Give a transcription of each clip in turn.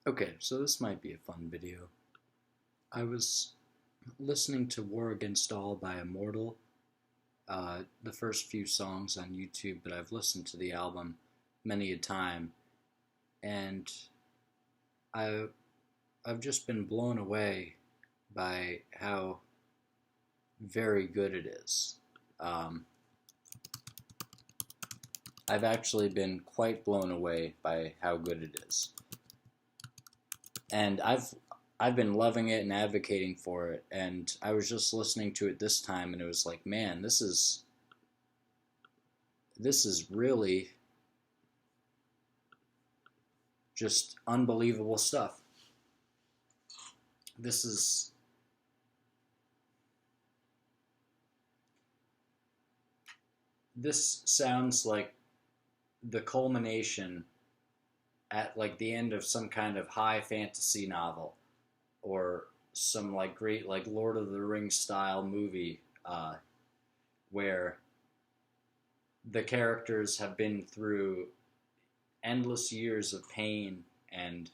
Okay, so this might be a fun video. I was listening to War Against All by Immortal, the first few songs on YouTube, but I've listened to the album many a time, and I, I've just been blown away by how very good it is. Um, I've actually been quite blown away by how good it is. And I've been loving it and advocating for it, and I was just listening to it this time, and it was like, man, this is really just unbelievable stuff. This is this sounds like the culmination at like the end of some kind of high fantasy novel or some like great like Lord of the Rings style movie, where the characters have been through endless years of pain and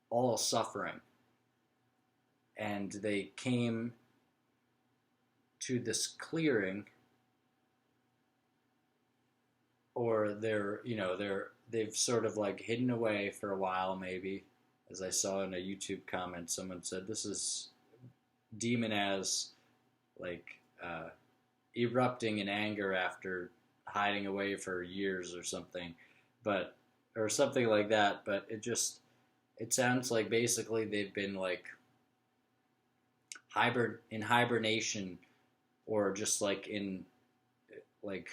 all suffering, and they came to this clearing, or they've sort of like hidden away for a while, maybe. As I saw in a YouTube comment, someone said this is Demon as like erupting in anger after hiding away for years or something, but or something like that. But it sounds like basically they've been like in hibernation, or just like in like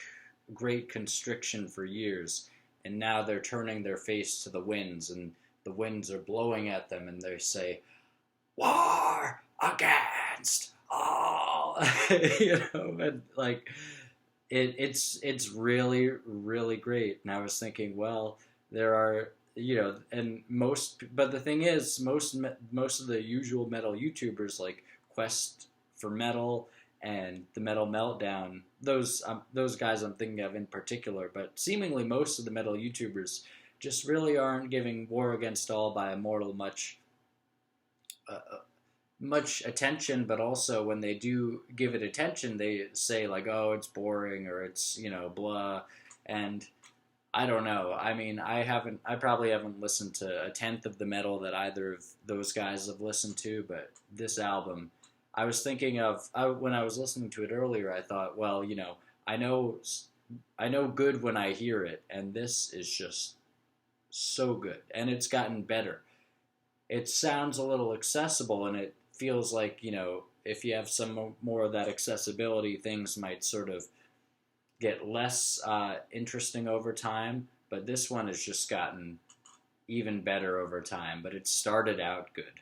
great constriction for years, and now they're turning their face to the winds, and the winds are blowing at them, and they say, "War against all," and like it's really really great. And I was thinking, well, there are and but the thing is, most of the usual metal YouTubers like Quest for Metal and the Metal Meltdown, those guys I'm thinking of in particular, but seemingly most of the metal YouTubers just really aren't giving War Against All by Immortal much attention. But also when they do give it attention, they say like, oh, it's boring, or it's blah. And I don't know. I mean, I probably haven't listened to a tenth of the metal that either of those guys have listened to, but this album, I was thinking of, when I was listening to it earlier, I thought, well, I know good when I hear it, and this is just so good, and it's gotten better. It sounds a little accessible, and it feels like, if you have some more of that accessibility, things might sort of get less interesting over time, but this one has just gotten even better over time, but it started out good.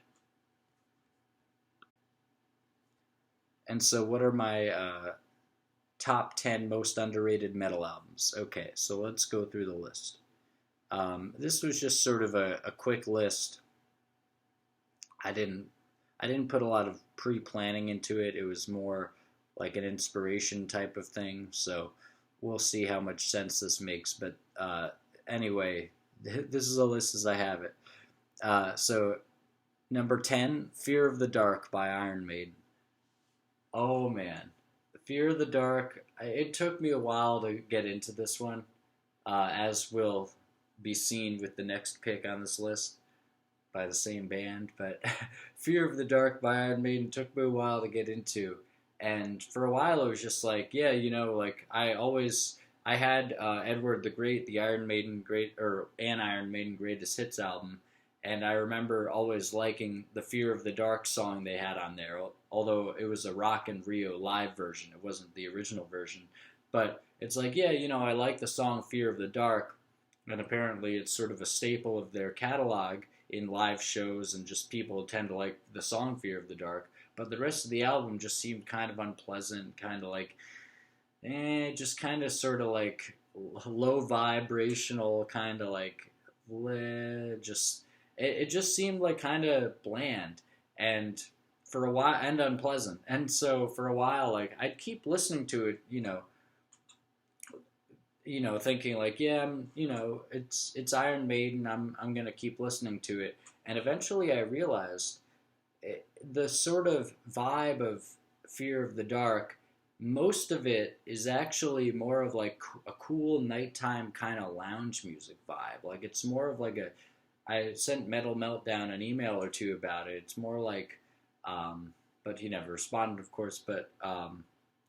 And so what are my top 10 most underrated metal albums? Okay, so let's go through the list. This was just sort of a quick list. I didn't put a lot of pre-planning into it. It was more like an inspiration type of thing, so we'll see how much sense this makes. But anyway, this is a list as I have it. So number 10, Fear of the Dark by Iron Maiden. Oh man, Fear of the Dark. It took me a while to get into this one, as will be seen with the next pick on this list by the same band. But Fear of the Dark by Iron Maiden took me a while to get into, and for a while it was just like, yeah, like I had Edward the Great, the Iron Maiden great or an Iron Maiden greatest hits album. And I remember always liking the Fear of the Dark song they had on there, although it was a Rock in Rio live version. It wasn't the original version. But it's like, yeah, I like the song Fear of the Dark, and apparently it's sort of a staple of their catalog in live shows, and just people tend to like the song Fear of the Dark. But the rest of the album just seemed kind of unpleasant, kind of like, just kind of sort of like low vibrational, kind of like, just... It just seemed like kind of bland. And for a while, and unpleasant. And so for a while, like I'd keep listening to it, thinking like, yeah, it's Iron Maiden. I'm gonna keep listening to it. And eventually, I realized the sort of vibe of Fear of the Dark. Most of it is actually more of like a cool nighttime kind of lounge music vibe. Like it's more of like a. I sent Metal Meltdown an email or two about it. It's more like, but he never responded, of course. But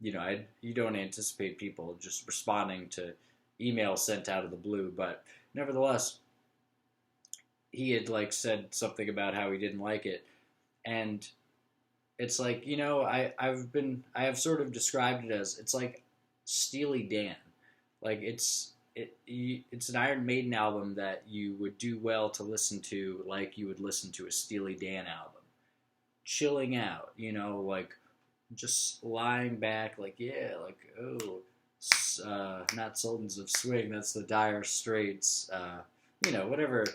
you don't anticipate people just responding to emails sent out of the blue. But nevertheless, he had like said something about how he didn't like it, and it's like I have sort of described it as it's like Steely Dan, like it's an Iron Maiden album that you would do well to listen to, like you would listen to a Steely Dan album, chilling out, like just lying back, like yeah, like oh, not Sultans of Swing, that's the Dire Straits, whatever.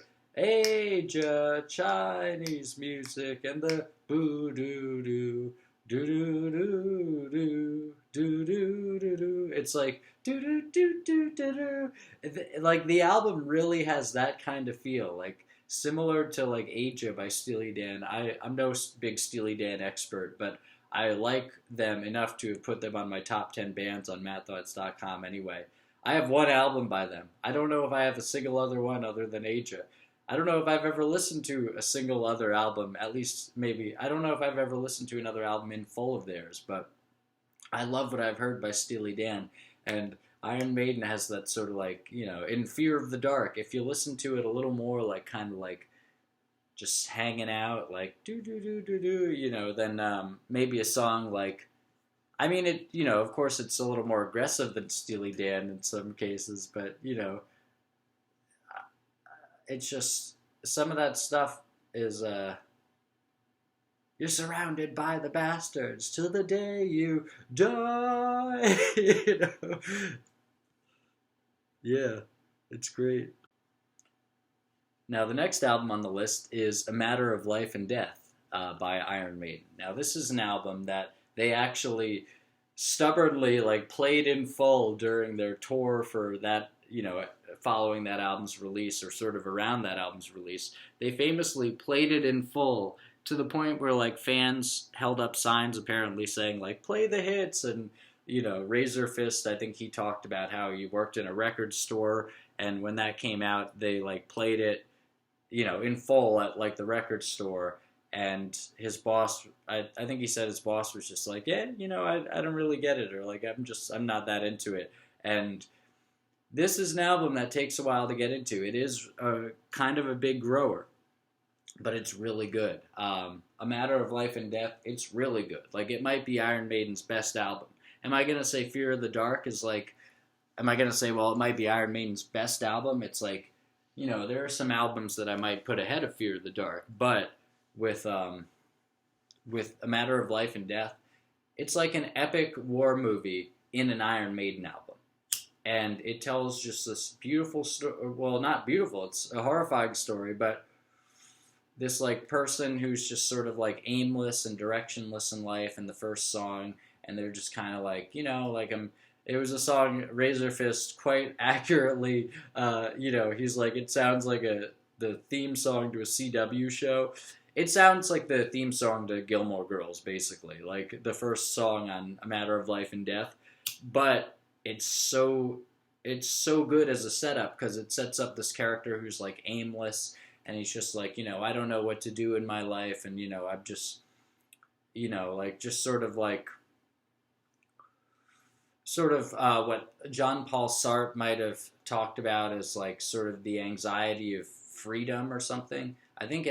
Age Chinese music and the boo doo doo doo doo doo doo doo doo doo doo. It's like doo doo doo doo doo doo. Like the album really has that kind of feel, like similar to like Aja by Steely Dan. I'm no big Steely Dan expert, but I like them enough to have put them on my top 10 bands on mattthoughts.com anyway. I have one album by them. I don't know if I have a single other one other than Aja. I don't know if I've ever listened to a single other album, at least maybe. I don't know if I've ever listened to another album in full of theirs, but I love what I've heard by Steely Dan. And Iron Maiden has that sort of like, in Fear of the Dark, if you listen to it a little more like kind of like just hanging out, like do do do do do, then maybe a song like, I mean, of course it's a little more aggressive than Steely Dan in some cases, but, it's just some of that stuff is you're surrounded by the bastards till the day you die. Yeah, it's great. Now the next album on the list is A Matter of Life and Death by Iron Maiden. Now this is an album that they actually stubbornly like played in full during their tour for that, following that album's release, or sort of around that album's release. They famously played it in full to the point where like fans held up signs apparently saying like play the hits, and Razor Fist, I think he talked about how he worked in a record store, and when that came out they like played it in full at like the record store, and his boss, I think he said his boss was just like, yeah, I don't really get it, or like I'm not that into it. And this is an album that takes a while to get into. It is kind of a big grower, but it's really good. A Matter of Life and Death, it's really good. Like, it might be Iron Maiden's best album. Am I going to say Fear of the Dark is like, am I going to say, well, it might be Iron Maiden's best album? It's like, there are some albums that I might put ahead of Fear of the Dark, but with A Matter of Life and Death, it's like an epic war movie in an Iron Maiden album. And it tells just this beautiful story. Well, not beautiful, it's a horrifying story, but this like person who's just sort of like aimless and directionless in life in the first song, and they're just kind of like, it was a song Razor Fist quite accurately, he's like, it sounds like the theme song to a CW show. It sounds like the theme song to Gilmore Girls, basically, like the first song on A Matter of Life and Death. But it's so good as a setup, because it sets up this character who's like aimless, and he's just like, I don't know what to do in my life, and I'm just, like just sort of what John Paul Sartre might have talked about as like sort of the anxiety of freedom or something. I think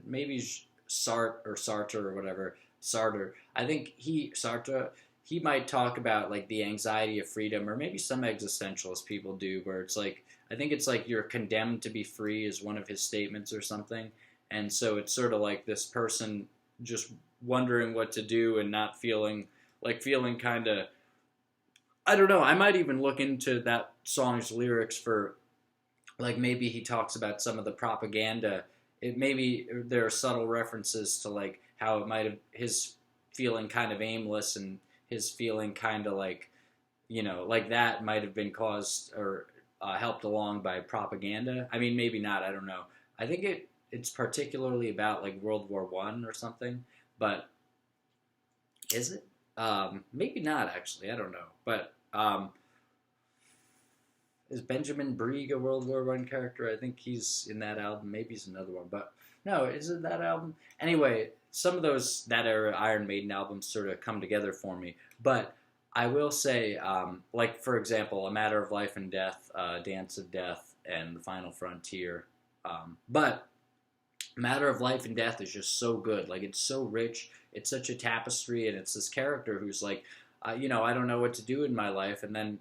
maybe Sartre or whatever, Sartre. I think Sartre, he might talk about like the anxiety of freedom, or maybe some existentialist people do, where it's like, I think it's like you're condemned to be free is one of his statements or something. And so it's sort of like this person just wondering what to do and not feeling kind of, I don't know, I might even look into that song's lyrics for, like, maybe he talks about some of the propaganda. Maybe there are subtle references to like how it might have his feeling kind of aimless and his feeling kind of like, like that might have been caused or helped along by propaganda. I mean, maybe not. I don't know. I think it's particularly about like World War One or something, but is it? Maybe not actually. I don't know. But is Benjamin Brieg a World War One character? I think he's in that album. Maybe he's another one, but no, is it that album? Anyway, some of those that era Iron Maiden albums sort of come together for me. But I will say, like for example, A Matter of Life and Death, Dance of Death, and The Final Frontier. But Matter of Life and Death is just so good. Like it's so rich. It's such a tapestry, and it's this character who's like, I don't know what to do in my life, and then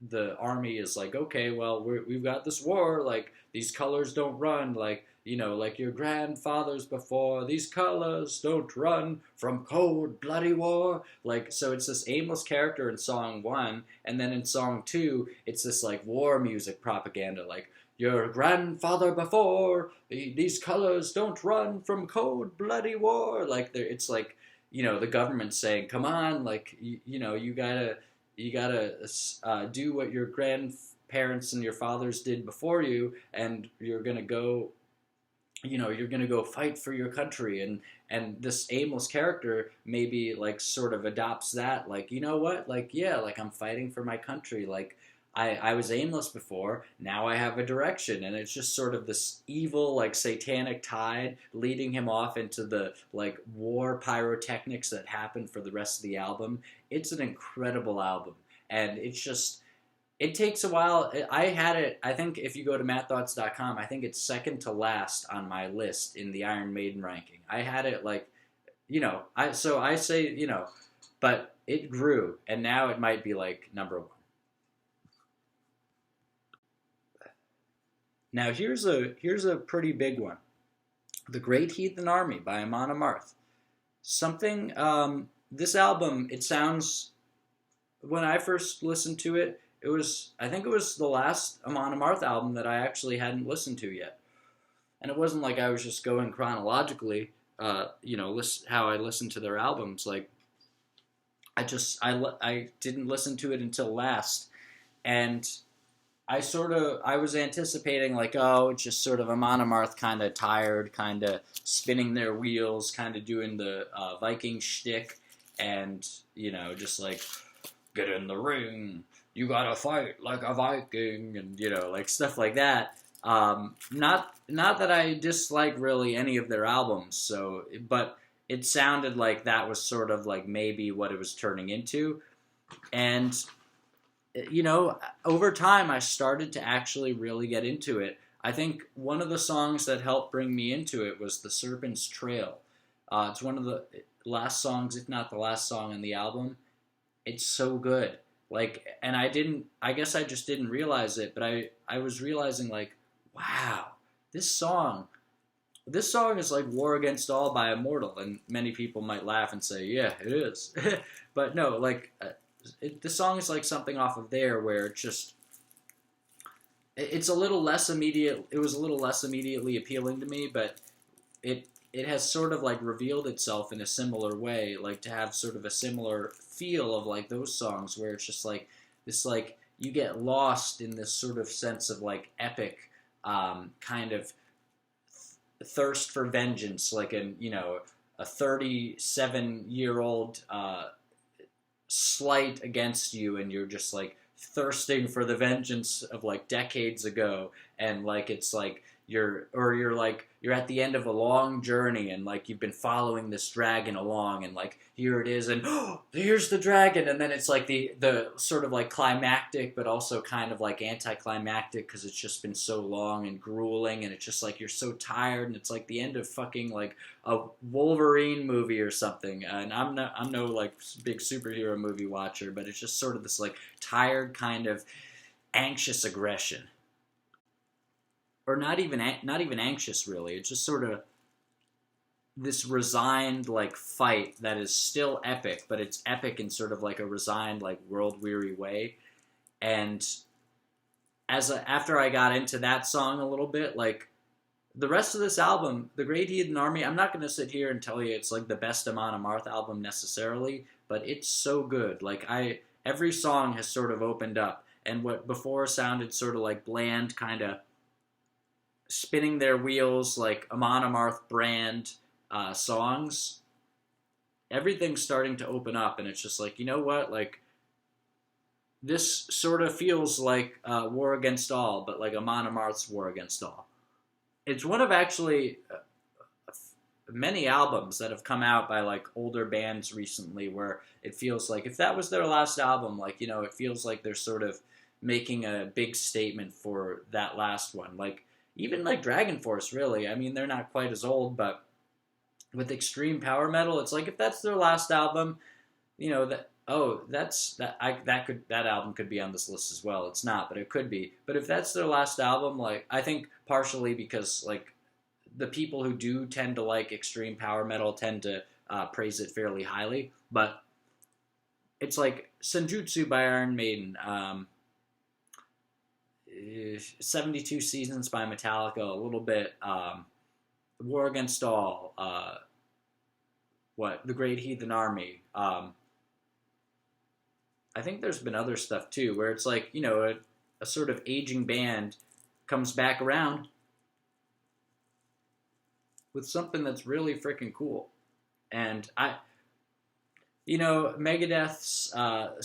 the army is like, okay, well, we've got this war. Like these colors don't run. Like like your grandfathers before. These colors don't run from cold, bloody war. Like, so it's this aimless character in song 1, and then in song 2, it's this like war music propaganda. Like your grandfather before. These colors don't run from cold, bloody war. Like it's like the government saying, come on, like you gotta do what your grandparents and your fathers did before you, and you're gonna go fight for your country. And this aimless character maybe like sort of adopts that, like, what, like, yeah, like I'm fighting for my country. Like I was aimless before, now I have a direction. And it's just sort of this evil, like satanic tide leading him off into the like war pyrotechnics that happen for the rest of the album. It's an incredible album, and it's just, it takes a while. I had it, I think if you go to mattthoughts.com, I think it's second to last on my list in the Iron Maiden ranking. I had it like, I say, but it grew, and now it might be like number 1. Now here's a pretty big one. The Great Heathen Army by Amon Amarth. Something, this album, it sounds, when I first listened to it, I think it was the last Amon Amarth album that I actually hadn't listened to yet. And it wasn't like I was just going chronologically, how I listened to their albums. Like, I didn't listen to it until last. And I was anticipating like, oh, it's just sort of Amon Amarth kind of tired, kind of spinning their wheels, kind of doing the Viking shtick, and, just like, get in the ring, you gotta fight like a Viking, and, like stuff like that. Not that I dislike really any of their albums, but it sounded like that was sort of like maybe what it was turning into. And over time, I started to actually really get into it. I think one of the songs that helped bring me into it was The Serpent's Trail. It's one of the last songs, if not the last song on the album. It's so good. Like, and I guess I just didn't realize it, but I was realizing like, wow, this song is like War Against All by Immortal. And many people might laugh and say, yeah, it is. But no, like, the song is like something off of there where it's a little less immediate. It was a little less immediately appealing to me, but it has sort of like revealed itself in a similar way, like to have sort of a similar feel of like those songs where it's just like this, like you get lost in this sort of sense of like epic kind of thirst for vengeance, like a 37-year-old slight against you, and you're just like thirsting for the vengeance of like decades ago, and like it's like you're at the end of a long journey, and like you've been following this dragon along, and like here it is, and oh, here's the dragon, and then it's like the sort of like climactic but also kind of like anticlimactic because it's just been so long and grueling, and it's just like you're so tired, and it's like the end of fucking like a Wolverine movie or something. And I'm no like big superhero movie watcher, but it's just sort of this like tired kind of anxious aggression. Or not even anxious, really. It's just sort of this resigned, like, fight that is still epic, but it's epic in sort of, like, a resigned, like, world-weary way. And after I got into that song a little bit, like, the rest of this album, The Great Heathen Army, I'm not going to sit here and tell you it's like the best Amon Amarth album necessarily, but it's so good. Like every song has sort of opened up, and what before sounded sort of like bland, kind of spinning their wheels, like Amon Amarth brand songs, everything's starting to open up, and it's just like, you know what, like this sort of feels like War Against All, but like Amon Amarth's War Against All. It's one of actually many albums that have come out by like older bands recently where it feels like if that was their last album, like, you know, it feels like they're sort of making a big statement for that last one. Like even like Dragon Force, really. I mean, they're not quite as old, but with extreme power metal, it's like if that's their last album, you know, that that album could be on this list as well. It's not, but it could be. But if that's their last album, like I think partially because like the people who do tend to like extreme power metal tend to praise it fairly highly. But it's like Senjutsu by Iron Maiden, 72 Seasons by Metallica, a little bit, War Against All, The Great Heathen Army. I think there's been other stuff too, where it's like, you know, a sort of aging band comes back around with something that's really freaking cool. And you know, Megadeth's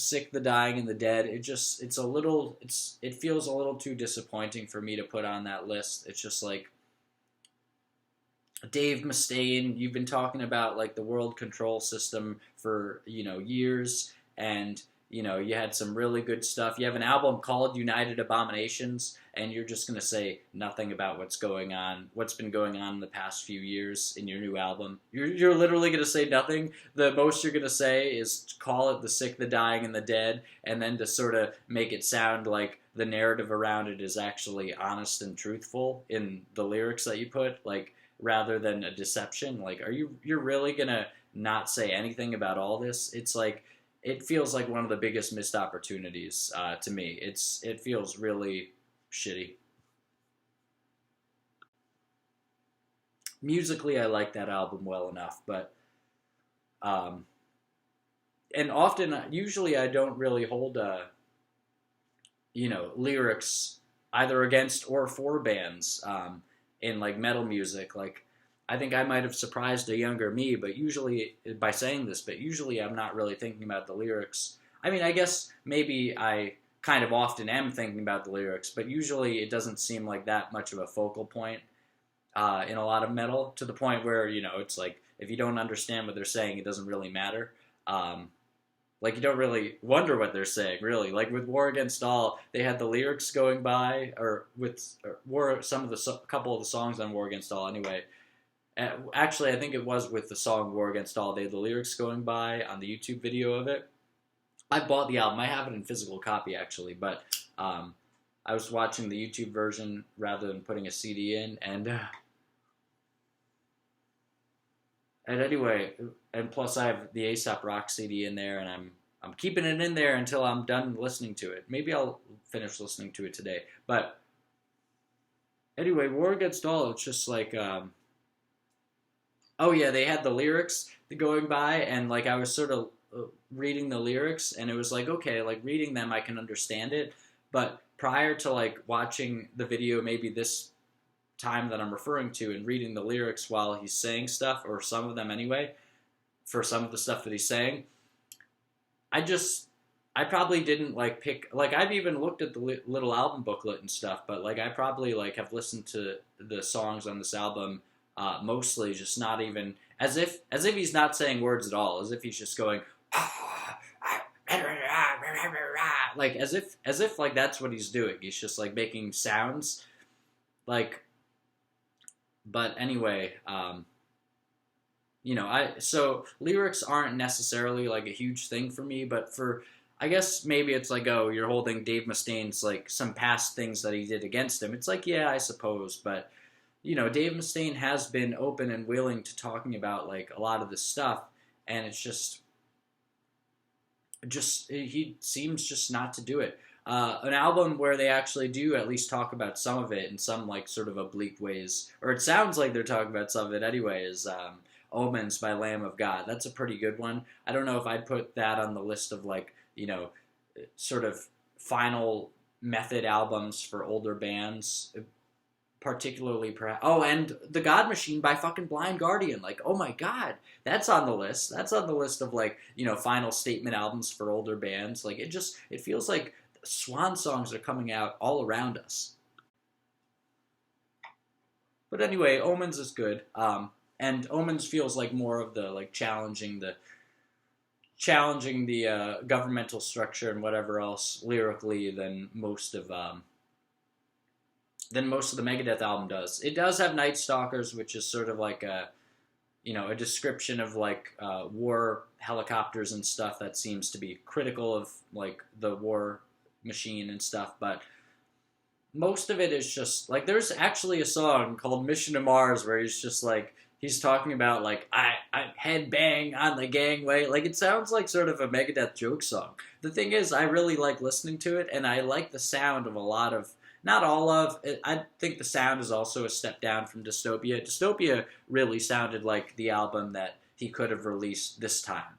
Sick, the Dying, and the Dead, it feels a little too disappointing for me to put on that list. It's just like, Dave Mustaine, you've been talking about like the world control system for, you know, years, and you know, you had some really good stuff. You have an album called United Abominations, and you're just going to say nothing about what's been going on in the past few years in your new album. You're literally going to say nothing. The most you're going to say is to call it The Sick, the Dying, and the Dead, and then to sort of make it sound like the narrative around it is actually honest and truthful in the lyrics that you put, like, rather than a deception. Like, you're really going to not say anything about all this? It's like, it feels like one of the biggest missed opportunities to me. It feels really shitty. Musically, I like that album well enough, but and usually I don't really hold you know, lyrics either against or for bands in like metal music. Like, I think I might have surprised a younger me, but usually by saying this, but usually I'm not really thinking about the lyrics. I mean, I guess maybe I kind of often am thinking about the lyrics, but usually it doesn't seem like that much of a focal point in a lot of metal, to the point where, you know, it's like if you don't understand what they're saying, it doesn't really matter. Like, you don't really wonder what they're saying, really. Like with War Against All, they had the lyrics going by, or couple of the songs on War Against All anyway. Actually, I think it was with the song War Against All. They had the lyrics going by on the YouTube video of it. I bought the album. I have it in physical copy, actually, but I was watching the YouTube version rather than putting a CD in, and anyway, and plus I have the A$AP Rock CD in there, and I'm keeping it in there until I'm done listening to it. Maybe I'll finish listening to it today, but anyway, War Against All, it's just like, oh yeah, they had the lyrics going by, and like I was sort of reading the lyrics, and it was like, okay, like reading them I can understand it, but prior to like watching the video, maybe this time that I'm referring to, and reading the lyrics while he's saying stuff, or some of them anyway, for some of the stuff that he's saying, I probably didn't like pick, like I've even looked at the little album booklet and stuff, but like I probably like have listened to the songs on this album mostly just not even, as if he's not saying words at all, as if he's just going like as if like that's what he's doing. He's just like making sounds, like. But anyway, you know, so lyrics aren't necessarily like a huge thing for me, but I guess maybe it's like, oh, you're holding Dave Mustaine's like some past things that he did against him. It's like, yeah, I suppose, but you know, Dave Mustaine has been open and willing to talking about like a lot of this stuff, and it's just he seems just not to do it. an album where they actually do at least talk about some of it in some like sort of oblique ways, or it sounds like they're talking about some of it anyway, is Omens by Lamb of God. That's a pretty good one. I don't know if I'd put that on the list of like, sort of final method albums for older bands, particularly perhaps. Oh, and The God Machine by fucking Blind Guardian. Like, oh my god, that's on the list. That's on the list of like, final statement albums for older bands. Like, it feels like swan songs are coming out all around us. But anyway, Omens is good. And Omens feels like more of the like challenging the governmental structure and whatever else lyrically than most of the Megadeth album does. It does have Night Stalkers, which is sort of like a description of like war helicopters and stuff that seems to be critical of like the war machine and stuff, but most of it is just like, there's actually a song called Mission to Mars where he's just like, he's talking about like, I head bang on the gangway. Like, it sounds like sort of a Megadeth joke song. The thing is, I really like listening to it, and I like the sound of a lot of, not all of, I think the sound is also a step down from Dystopia. Dystopia really sounded like the album that he could have released this time,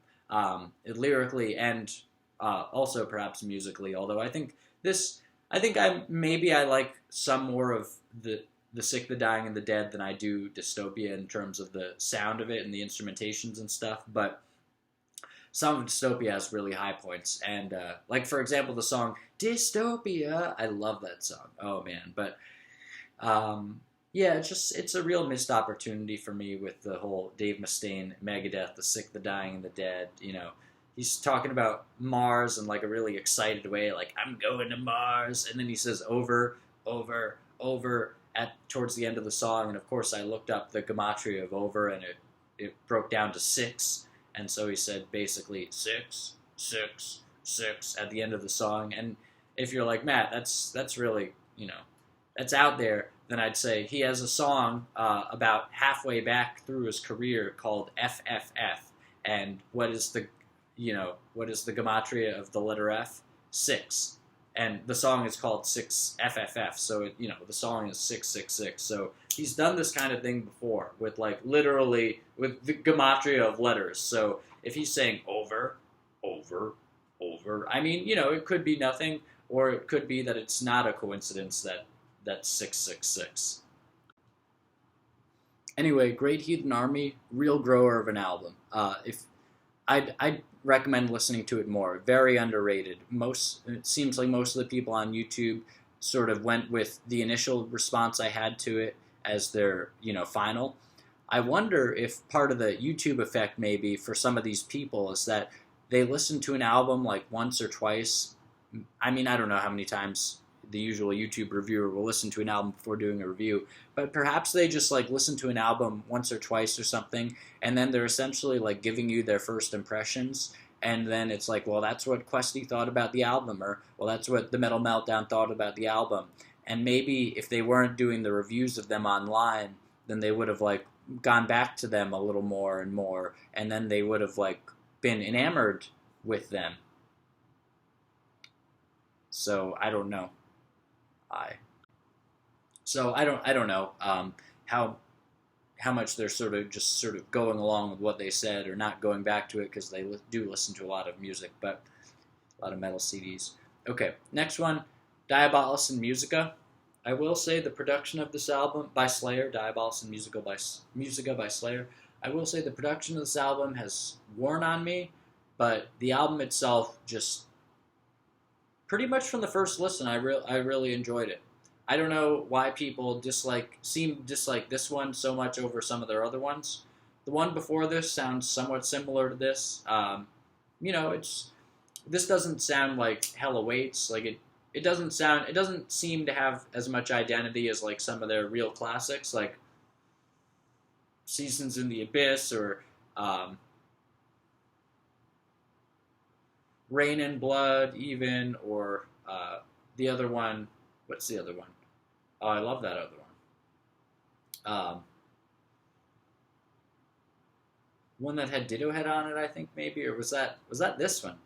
lyrically and also perhaps musically, although I think I like some more of the Sick, the Dying, and the Dead than I do Dystopia in terms of the sound of it and the instrumentations and stuff, but some of Dystopia has really high points, and like, for example, the song Dystopia, I love that song. Oh man. But yeah, it's a real missed opportunity for me with the whole Dave Mustaine, Megadeth, the Sick, the Dying, and the Dead. He's talking about Mars in like a really excited way, like, I'm going to Mars, and then he says over, over, over towards the end of the song, and of course I looked up the gematria of over, and it broke down to 6, and so he said basically 6, 6, 6 at the end of the song. And if you're like, Matt, that's really, that's out there, then I'd say he has a song about halfway back through his career called FFF, and what is the gematria of the letter F? 6. And the song is called 6FFF, so the song is 666. So he's done this kind of thing before with like literally with the gematria of letters. So if he's saying over, over, over, I mean, it could be nothing, or it could be that it's not a coincidence that that's 666. Anyway, Great Heathen Army, real grower of an album. If I'd recommend listening to it more. Very underrated. It seems like most of the people on YouTube sort of went with the initial response I had to it as their, final. I wonder if part of the YouTube effect maybe for some of these people is that they listen to an album like once or twice. I mean, I don't know how many times the usual YouTube reviewer will listen to an album before doing a review, but perhaps they just like listen to an album once or twice or something, and then they're essentially like giving you their first impressions, and then it's like, well, that's what Questy thought about the album, or well, that's what the Metal Meltdown thought about the album. And maybe if they weren't doing the reviews of them online, then they would have like gone back to them a little more and more, and then they would have like been enamored with them. So I don't know. I don't know how much they're sort of going along with what they said or not going back to it, because they do listen to a lot of music, but a lot of metal CDs. Okay, next one, Diabolus in Musica. I will say the production of this album by Slayer, Diabolus in Musica by Slayer, I will say the production of this album has worn on me, but the album itself just pretty much from the first listen, I really enjoyed it. I don't know why people dislike this one so much over some of their other ones. The one before this sounds somewhat similar to this. This doesn't sound like Hell Awaits. Like it doesn't seem to have as much identity as like some of their real classics, like Seasons in the Abyss or Rain and Blood, even, or the other one. What's the other one? Oh, I love that other one. One that had Ditto Head on it, I think, maybe, or was that this one,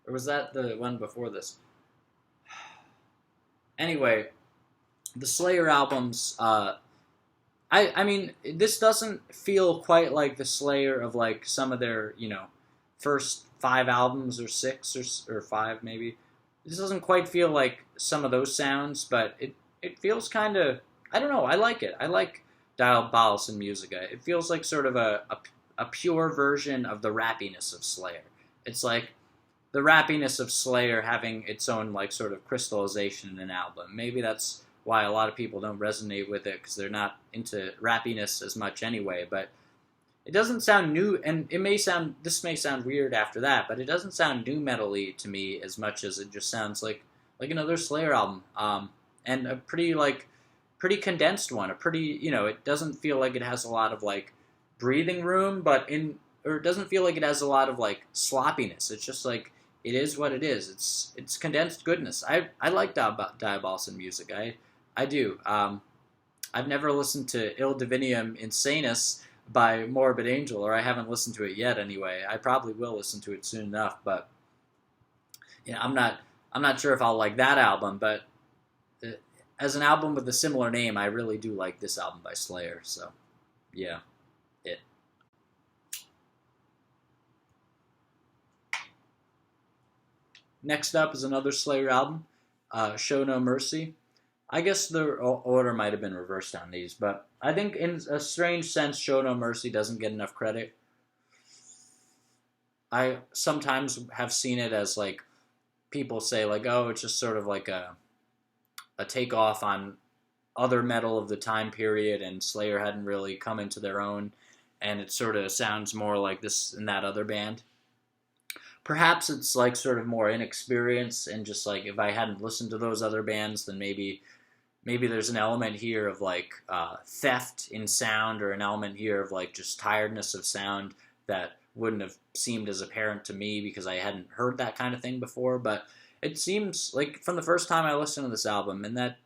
or was that the one before this? Anyway, the Slayer albums. I mean, this doesn't feel quite like the Slayer of like some of their first five albums or six or five maybe. This doesn't quite feel like some of those sounds, but it feels kind of, I don't know. I like it. I like Diabolos and Musica. It feels like sort of a pure version of the rappiness of Slayer. It's like the rappiness of Slayer having its own like sort of crystallization in an album. Maybe that's why a lot of people don't resonate with it because they're not into rappiness as much anyway. But it doesn't sound new, and this may sound weird after that, but it doesn't sound new metal-y to me as much as it just sounds like another Slayer album, and a pretty condensed one. A pretty it doesn't feel like it has a lot of like breathing room, or it doesn't feel like it has a lot of like sloppiness. It's just like it is what it is. It's condensed goodness. I like Diabolos and Music. I do. I've never listened to Il Divinium Insanus by Morbid Angel, or I haven't listened to it yet anyway. I probably will listen to it soon enough, but I'm not sure if I'll like that album, but as an album with a similar name, I really do like this album by Slayer. So, yeah, it. Next up is another Slayer album, Show No Mercy. I guess the order might have been reversed on these, but I think in a strange sense, Show No Mercy doesn't get enough credit. I sometimes have seen it as like people say like, oh, it's just sort of like a takeoff on other metal of the time period, and Slayer hadn't really come into their own, and it sort of sounds more like this and that other band. Perhaps it's like sort of more inexperience, and just like if I hadn't listened to those other bands, then maybe there's an element here of like theft in sound, or an element here of like just tiredness of sound that wouldn't have seemed as apparent to me because I hadn't heard that kind of thing before. But it seems like from the first time I listened to this album, and that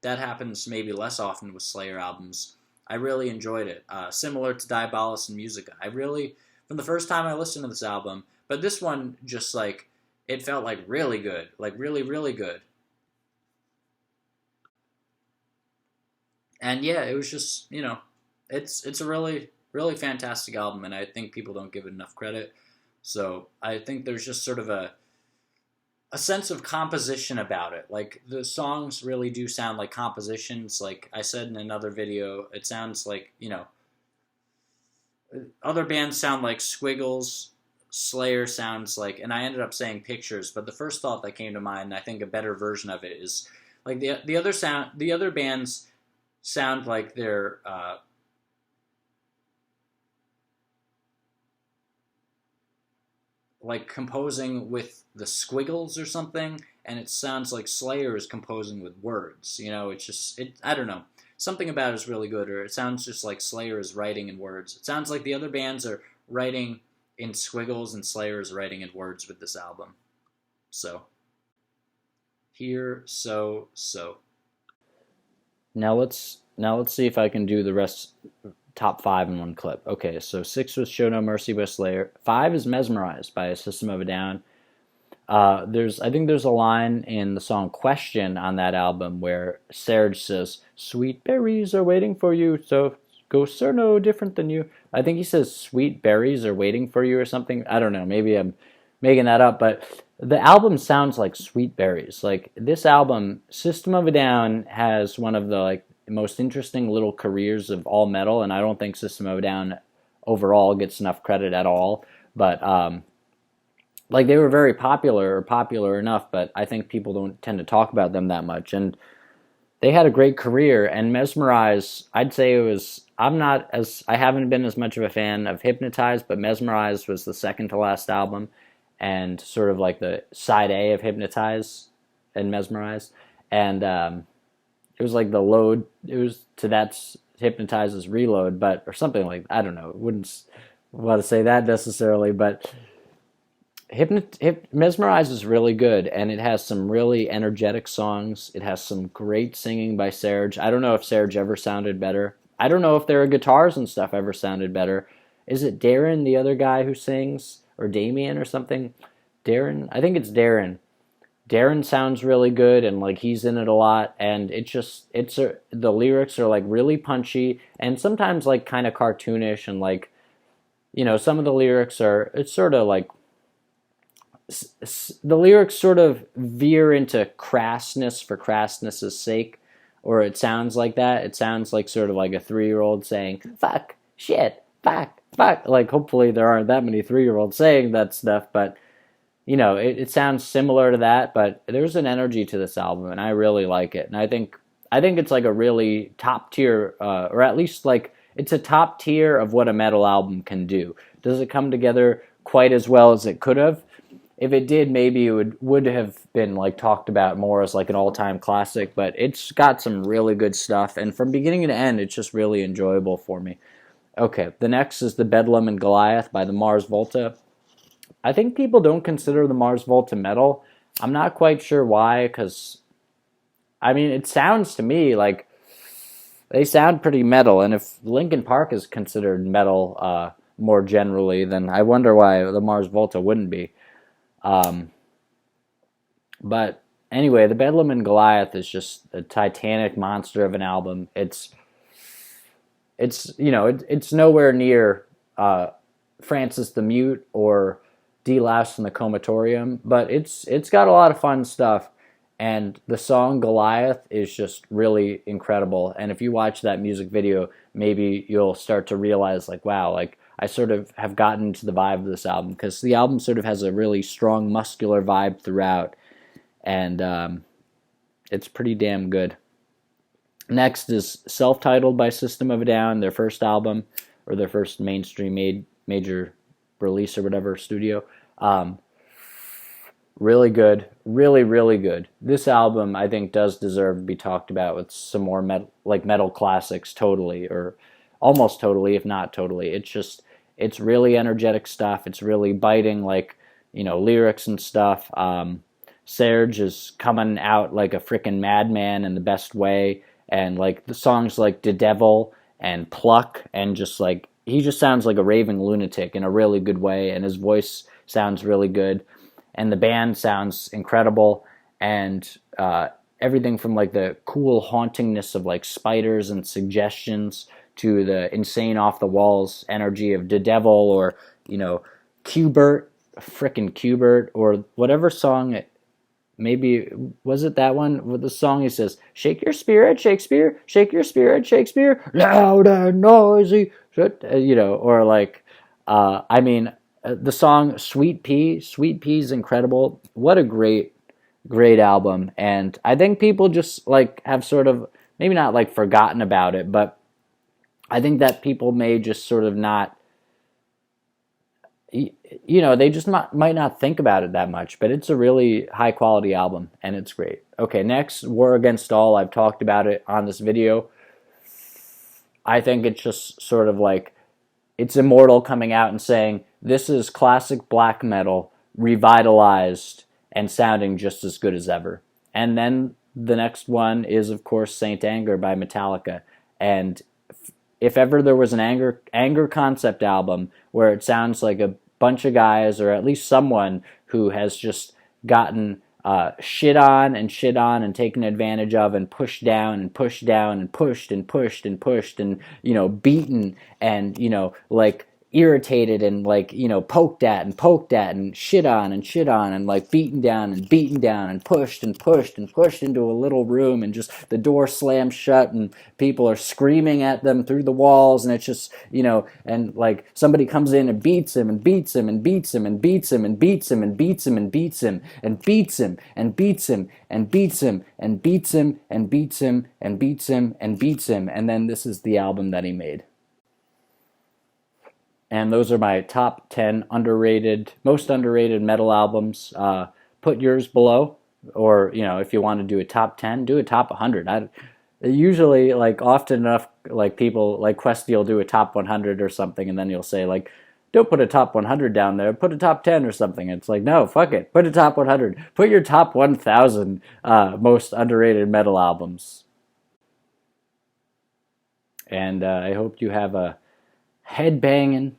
happens maybe less often with Slayer albums, I really enjoyed it. Similar to Diabolos and Musica. I really, from the first time I listened to this album, but this one just like, it felt like really good, like really, really good. And yeah, it was just it's a really really fantastic album, and I think people don't give it enough credit. So I think there's just sort of a sense of composition about it. Like the songs really do sound like compositions. Like I said in another video, it sounds like other bands sound like squiggles. Slayer sounds like, and I ended up saying pictures, but the first thought that came to mind, and I think a better version of it is like the other bands sound like they're like composing with the squiggles or something, and it sounds like Slayer is composing with words. It's just I don't know. Something about it is really good, or it sounds just like Slayer is writing in words. It sounds like the other bands are writing in squiggles, and Slayer is writing in words with this album. So, here, so. Now let's see if I can do the rest top five in one clip. Okay, so 6 was Show No Mercy by Slayer. 5 is Mesmerized by System of a Down. I think there's a line in the song Question on that album where Serge says, "Sweet berries are waiting for you, so ghosts are no different than you." I think he says sweet berries are waiting for you or something. I don't know, maybe I'm making that up, but the album sounds like sweet berries. Like this album, System of a Down has one of the like most interesting little careers of all metal, and I don't think System of a Down overall gets enough credit at all. But like they were very popular, or popular enough, but I think people don't tend to talk about them that much. And they had a great career, and Mesmerize, I'd say it was, I haven't been as much of a fan of Hypnotize, but Mesmerize was the second to last album, and sort of like the side A of Hypnotize and Mesmerize. And it was like the load, it was to that Hypnotize's reload, but, or something like, I don't know, wouldn't want to say that necessarily, but Mesmerize is really good, and it has some really energetic songs. It has some great singing by Serge. I don't know if Serge ever sounded better. I don't know if their guitars and stuff ever sounded better. Is it Darren, the other guy who sings, or Damien or something? Darren? I think it's Darren. Darren sounds really good, and like he's in it a lot, and the lyrics are like really punchy and sometimes like kind of cartoonish, and like some of the lyrics are it's sort of like the lyrics sort of veer into crassness for crassness' sake, or it sounds like that. It sounds like sort of like a 3-year-old saying "fuck," "shit," "fuck," "fuck." Like hopefully there aren't that many 3-year-olds saying that stuff, but it sounds similar to that. But there's an energy to this album, and I really like it. And I think it's like a really top tier, or at least like it's a top tier of what a metal album can do. Does it come together quite as well as it could have? If it did, maybe it would have been like talked about more as like an all-time classic, but it's got some really good stuff, and from beginning to end it's just really enjoyable for me. Okay, the next is the Bedlam and Goliath by the Mars Volta. I think people don't consider the Mars Volta metal. I'm not quite sure why, because I mean it sounds to me like they sound pretty metal, and if Linkin Park is considered metal more generally, then I wonder why the Mars Volta wouldn't be. Um, but anyway, the Bedlam and Goliath is just a titanic monster of an album. It's nowhere near Francis the Mute or Deloused in the Comatorium, but it's got a lot of fun stuff. And the song Goliath is just really incredible. And if you watch that music video, maybe you'll start to realize, like, wow, like I sort of have gotten to the vibe of this album, because the album sort of has a really strong muscular vibe throughout, and it's pretty damn good. Next is Self-Titled by System of a Down, their first album, or their first mainstream major release or whatever, studio. Really good, really, really good. This album, I think, does deserve to be talked about with some more metal classics, totally, or almost totally, if not totally. It's really energetic stuff. It's really biting, like, lyrics and stuff. Serge is coming out like a freaking madman in the best way, and like the songs like "The Devil" and "Pluck," and just like he just sounds like a raving lunatic in a really good way, and his voice sounds really good, and the band sounds incredible, and everything from like the cool hauntingness of like spiders and suggestions to the insane off the walls energy of The Devil, or Qbert, frickin' Qbert, or whatever song. Maybe was it that one with the song he says, "Shake your spirit, Shakespeare, shake your spirit, Shakespeare, loud and noisy," or like, the song "Sweet Pea." "Sweet Pea" is incredible. What a great album, and I think people just like have sort of maybe not like forgotten about it, but I think that people may just sort of not, they just might not think about it that much, but it's a really high quality album, and it's great. Okay, next, War Against All. I've talked about it on this video. I think it's just sort of like, it's Immortal coming out and saying, this is classic black metal, revitalized, and sounding just as good as ever. And then the next one is, of course, Saint Anger by Metallica. And if ever there was an anger concept album where it sounds like a bunch of guys, or at least someone who has just gotten shit on and taken advantage of and pushed down and pushed down and pushed and pushed and pushed and beaten and like irritated and like poked at and shit on and like beaten down and pushed and pushed and pushed into a little room, and just the door slams shut and people are screaming at them through the walls, and it's just and like somebody comes in and beats him and beats him and beats him and beats him and beats him and beats him and beats him and beats him and beats him and beats him and beats him and beats him and beats him and beats him, and then this is the album that he made. And those are my top 10 most underrated metal albums. Put yours below, or if you want to do a top 10, do a top 100. Usually, like often enough, like people like Questy will do a top 100 or something, and then you'll say like, don't put a top 100 down there, put a top 10 or something. It's like, no, fuck it, put a top 100. Put your top 1,000 most underrated metal albums. And I hope you have a head banging,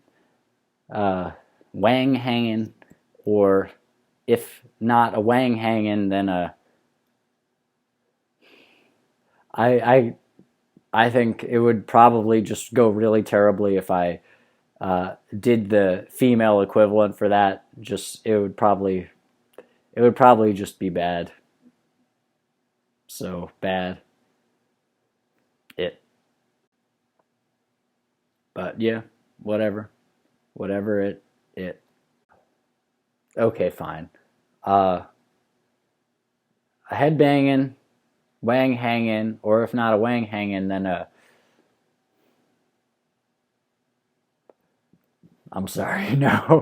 wang hanging, or if not a wang hanging, then a I I think it would probably just go really terribly if I did the female equivalent for that. Just it would probably just be bad. So bad. It. But yeah, whatever. Whatever it. Okay, fine. Uh a head banging, wang hanging, or if not a wang hanging, then a I'm sorry, no.